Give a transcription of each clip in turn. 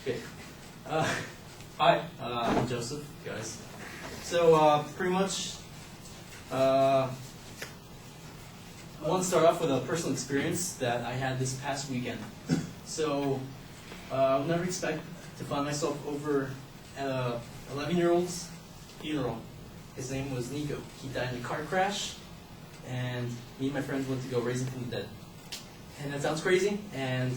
Okay. Hi, I'm Joseph, guys. So, pretty much, I want to start off with a personal experience that I had this past weekend. So, I would never expect to find myself over at a 11-year-old's funeral. His name was Nico. He died in a car crash, and me and my friends went to go raise him from the dead. And that sounds crazy, and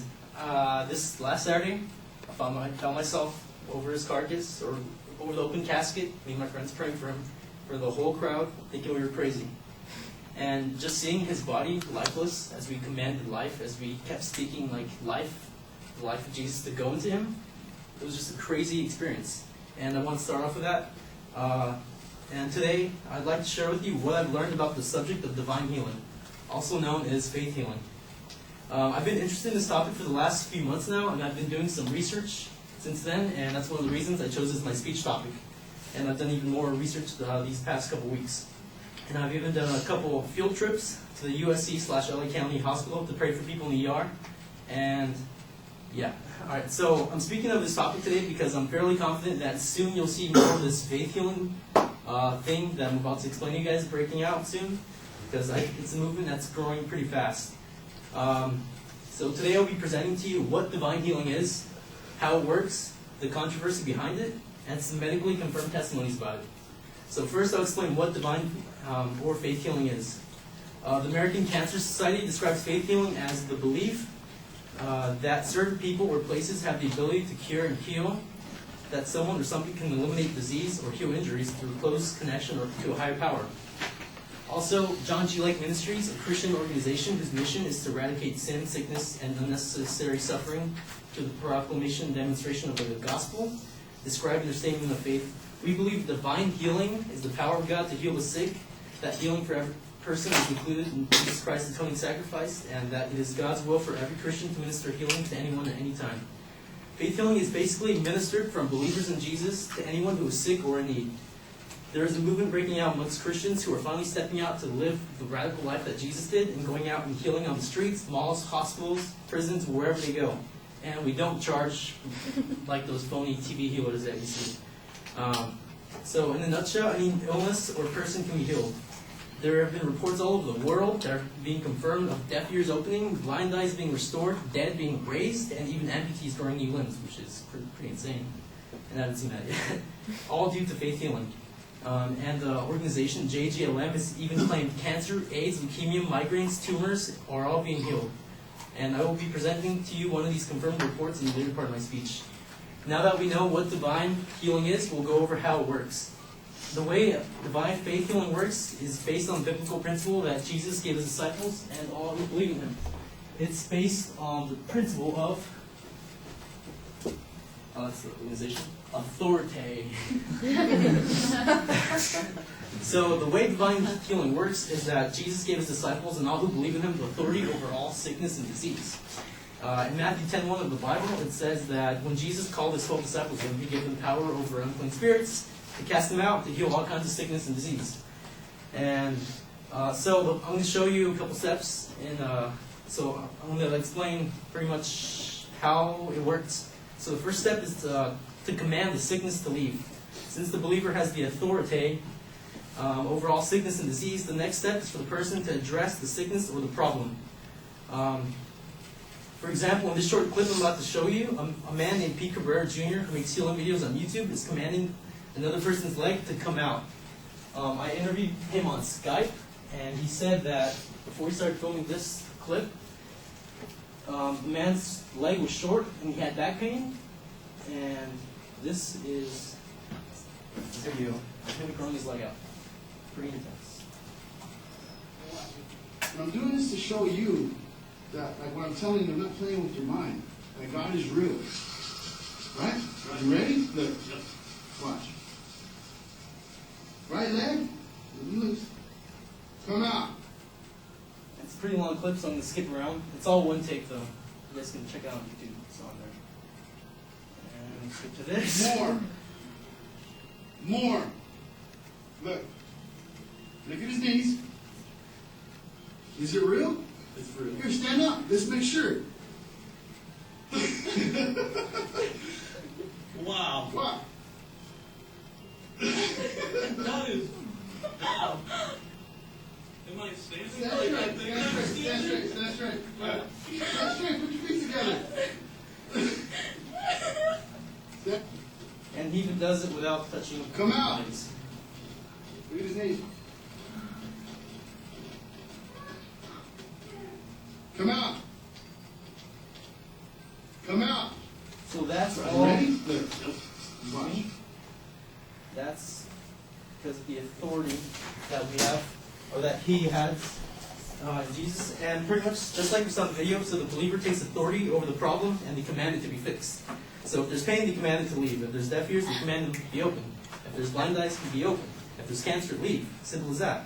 this last Saturday, I found myself over his carcass, or over the open casket, me and my friends praying for him, for the whole crowd, thinking we were crazy. And just seeing his body lifeless, as we commanded life, as we kept speaking like life, the life of Jesus to go into him, it was just a crazy experience. And I want to start off with that. And today, I'd like to share with you what I've learned about the subject of divine healing, also known as faith healing. I've been interested in this topic for the last few months now, and I've been doing some research since then, and that's one of the reasons I chose as my speech topic. And I've done even more research these past couple weeks. And I've even done a couple of field trips to the USC/LA County Hospital to pray for people in the ER. And yeah, alright, so I'm speaking of this topic today because I'm fairly confident that soon you'll see more of this faith healing thing that I'm about to explain to you guys breaking out soon, because it's a movement that's growing pretty fast. So today I'll be presenting to you what divine healing is, how it works, the controversy behind it, and some medically confirmed testimonies about it. So first I'll explain what divine or faith healing is. The American Cancer Society describes faith healing as the belief that certain people or places have the ability to cure and heal, that someone or something can eliminate disease or heal injuries through close connection or to a higher power. Also, John G. Lake Ministries, a Christian organization whose mission is to eradicate sin, sickness, and unnecessary suffering through the proclamation and demonstration of the gospel, described in their statement of faith, we believe divine healing is the power of God to heal the sick, that healing for every person is included in Jesus Christ's atoning sacrifice, and that it is God's will for every Christian to minister healing to anyone at any time. Faith healing is basically ministered from believers in Jesus to anyone who is sick or in need. There is a movement breaking out amongst Christians who are finally stepping out to live the radical life that Jesus did and going out and healing on the streets, malls, hospitals, prisons, wherever they go. And we don't charge like those phony TV healers that you see. So in a nutshell, any illness or person can be healed. There have been reports all over the world that are being confirmed of deaf ears opening, blind eyes being restored, dead being raised, and even amputees growing new limbs, which is pretty insane. And I haven't seen that yet. All due to faith healing. And the organization JJLM has even claimed cancer, AIDS, leukemia, migraines, tumors are all being healed. And I will be presenting to you one of these confirmed reports in the later part of my speech. Now that we know what divine healing is, we'll go over how it works. The way divine faith healing works is based on the biblical principle that Jesus gave his disciples and all who believe in him. It's based on the principle of, that's the organization, authority. So the way divine healing works is that Jesus gave his disciples and all who believe in him the authority over all sickness and disease. In Matthew 10:1 of the Bible, it says that when Jesus called his 12 disciples in, he gave them power over unclean spirits, to cast them out, to heal all kinds of sickness and disease. And so I'm going to show you a couple steps. So I'm going to explain pretty much how it works. So the first step is to command the sickness to leave. Since the believer has the authority over all sickness and disease, the next step is for the person to address the sickness or the problem. For example, in this short clip I'm about to show you, a man named Pete Cabrera Jr., who makes healing videos on YouTube, is commanding another person's leg to come out. I interviewed him on Skype, and he said that before he started filming this clip, the man's leg was short and he had back pain, and this is a video of him growing his leg out. Pretty intense. And I'm doing this to show you that, like what I'm telling you, I'm not playing with your mind. That God is real. Right? You ready? Look. Watch. Right leg? Loose. Come out. It's a pretty long clip, so I'm going to skip around. It's all one take, though. You guys can check it out on YouTube. It's on there. And skip to this. More. Look. Look at his knees. Is it real? It's real. Here, stand up. Let's make sure. Wow. What? That is. Wow. Am I standing Stand like straight, that? stand straight, stand straight. Right. Stand straight, put your feet together. Stand. And he even does it without touching. Come out. Legs. Look at his knees. Come out. Come out. So that's Are all. you ready? There. Watch. That's because of the authority that we have, or that he has, in Jesus. And pretty much, just like we saw in the video, so the believer takes authority over the problem and they command it to be fixed. So if there's pain, they command it to leave. If there's deaf ears, they command them to be open. If there's blind eyes, to be open. If there's cancer, leave. Simple as that.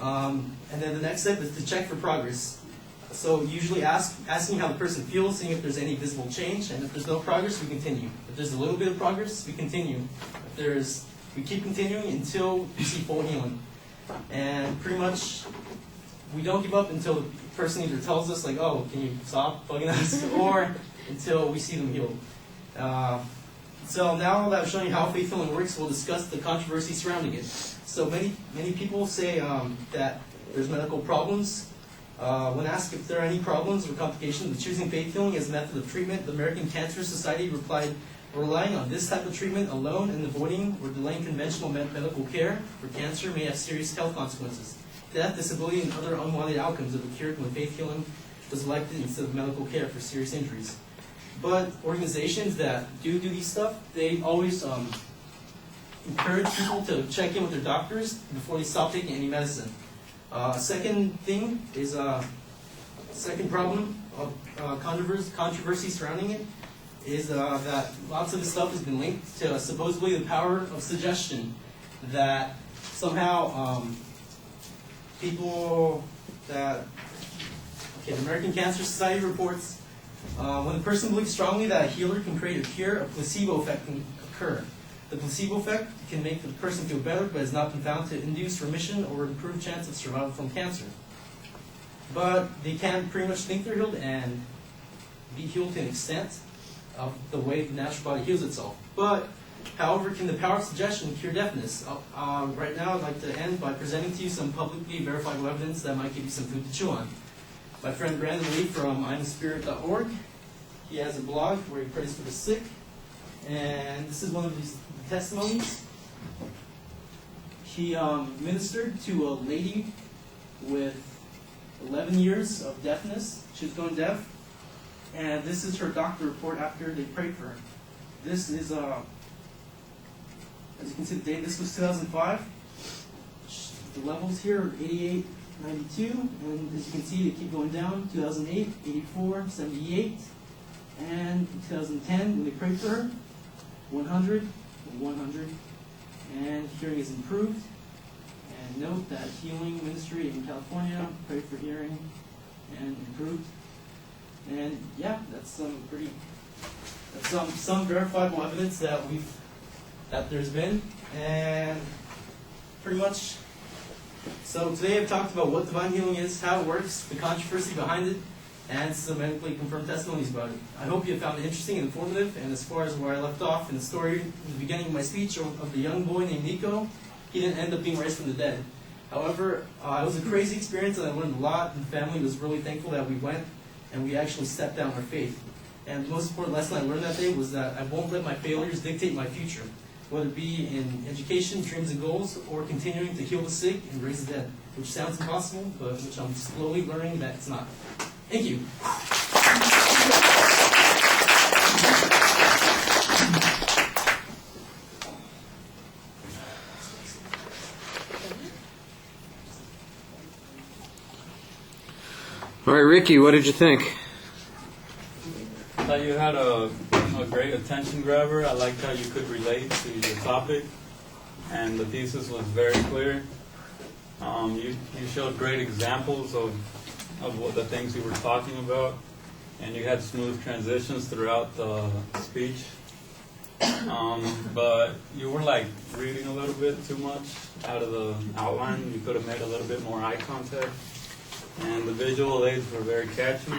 And then the next step is to check for progress. So usually asking how the person feels, seeing if there's any visible change, and if there's no progress, we continue. If there's a little bit of progress, we continue. We keep continuing until we see full healing. And pretty much, we don't give up until the person either tells us, like, oh, can you stop bugging us, or until we see them healed. So now that I've shown you how faith healing works, we'll discuss the controversy surrounding it. So many people say that there's medical problems. When asked if there are any problems or complications with choosing faith healing as a method of treatment, the American Cancer Society replied, relying on this type of treatment alone and avoiding or delaying conventional medical care for cancer may have serious health consequences. Death, disability, and other unwanted outcomes have occurred when faith healing was elected instead of medical care for serious injuries. But organizations that do these stuff, they always encourage people to check in with their doctors before they stop taking any medicine. Second thing is second problem of controversy surrounding it is that lots of this stuff has been linked to supposedly the power of suggestion. That somehow people that the American Cancer Society reports when a person believes strongly that a healer can create a cure, a placebo effect can occur. The placebo effect can make the person feel better, but has not been found to induce remission or improve chance of survival from cancer. But they can pretty much think they're healed and be healed to an extent of the way the natural body heals itself. But, however, can the power of suggestion cure deafness? Right now, I'd like to end by presenting to you some publicly verifiable evidence that might give you some food to chew on. My friend Brandon Lee from I'mSpirit.org, he has a blog where he prays for the sick, and this is one of these testimonies. He ministered to a lady with 11 years of deafness. She was going deaf. And this is her doctor report after they prayed for her. This is, as you can see the date, this was 2005. The levels here are 88, 92, and as you can see they keep going down. 2008, 84, 78, and in 2010 when they prayed for her, 100, 100, and hearing is improved. And note that healing ministry in California prayed for hearing and improved. And yeah, that's some verifiable evidence that there's been, and pretty much. So today I've talked about what divine healing is, how it works, the controversy behind it, and some medically confirmed testimonies about it. I hope you found it interesting and informative. And as far as where I left off in the story in the beginning of my speech of the young boy named Nico, he didn't end up being raised from the dead. However, it was a crazy experience, and I learned a lot. And the family was really thankful that we went. And we actually stepped down our faith. And the most important lesson I learned that day was that I won't let my failures dictate my future, whether it be in education, dreams and goals, or continuing to heal the sick and raise the dead, which sounds impossible, but which I'm slowly learning that it's not. Thank you. All right, Ricky, what did you think? I thought you had a great attention grabber. I liked how you could relate to the topic, and the thesis was very clear. You showed great examples of what the things you were talking about, and you had smooth transitions throughout the speech. But you were like reading a little bit too much out of the outline. You could have made a little bit more eye contact. And the visual aids were very catchy.